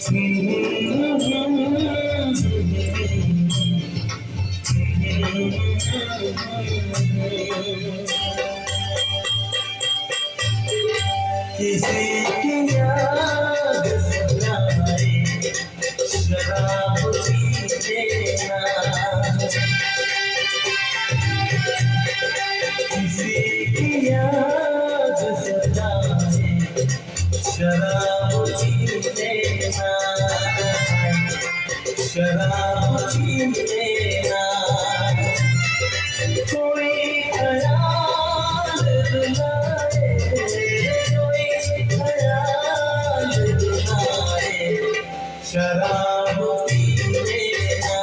किसी की याद सताए शराब पीते ना, किसी की याद सताए शराब पीते ना, शराब पीते ना। कोई ख्याल दिलाए, कोई ख्याल दिलाए शराब पीते ना,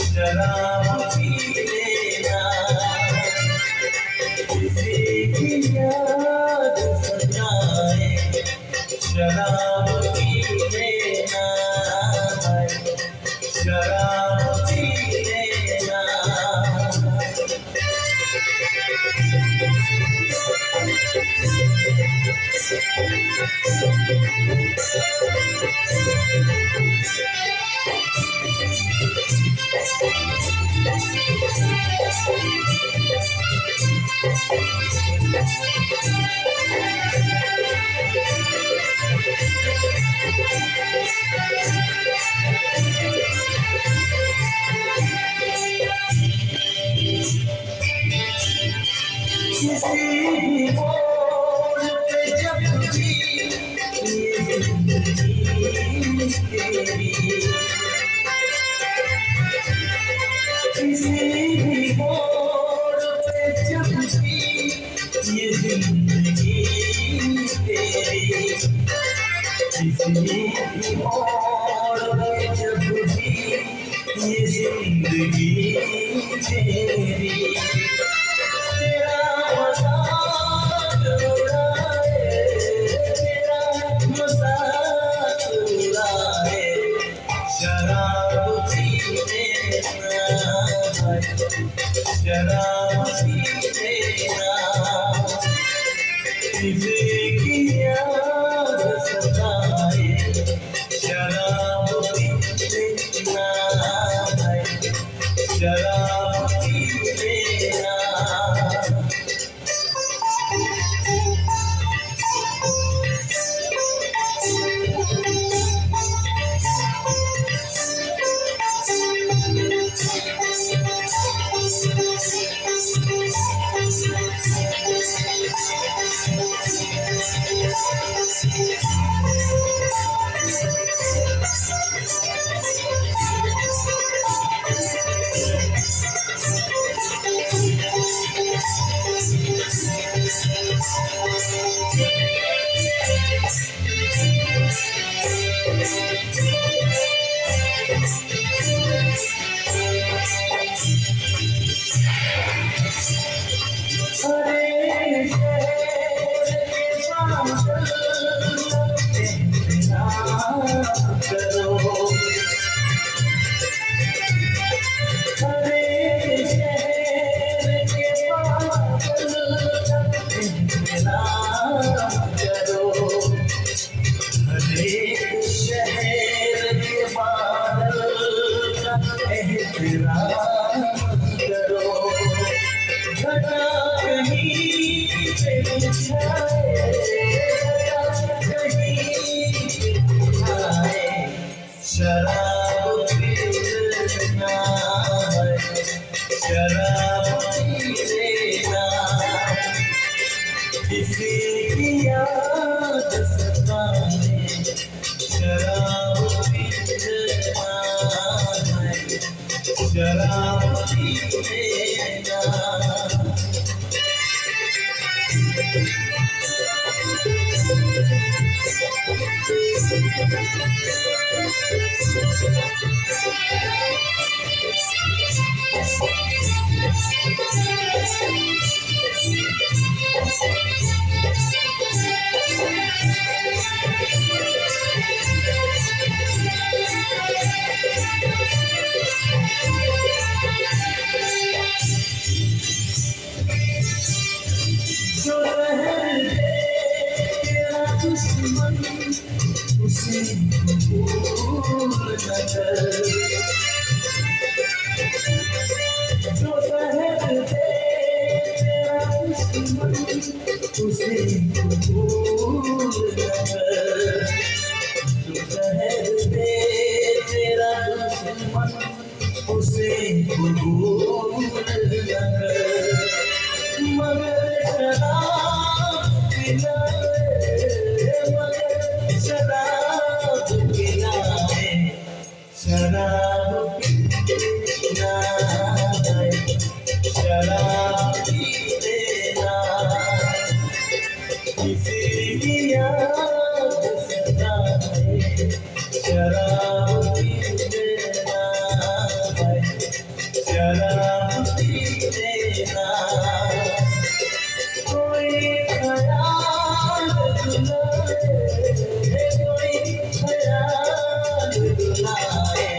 शराब पीते ना। किसी की याद सताए शराब पीते ना, शराब पीते ना। किसी भी मोड़ पे जब भी ये जिंदगी तेरी, किसी भी मोड़ पे जब भी ये जिंदगी तेरी, किसी भी मोड़ पे जब भी ये जिंदगी तेरी। तेरा मजाक उड़ाए, तेरा मजाक उड़ाए शराब पीते ना, शराब पीते ना। किसी की याद सताए शराब पीते ना, शराब पीते ना। शराब पीना, शराब पीना। किसी की याद सताए शराब पीना, शराब पीना। जो रहर दे तेरा दुश्मन उसे भूल न कर। जो शहर दे तेरा दुश्मन उसे भूल न कर। जो शहर दे तेरा दुश्मन उसे भूल न कर। मगर शराब पिलाए, मगर शराब पिलाए, शराब पिलाए, शराब पीते ना किसी की याद सताए, शराब पीते ना शराब पीते ना। कोई ख्याल रुलाए, कोई ख्याल रुलाए,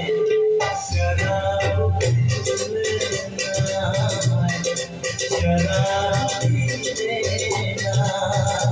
शराब पीते ना, शराब पीते ना।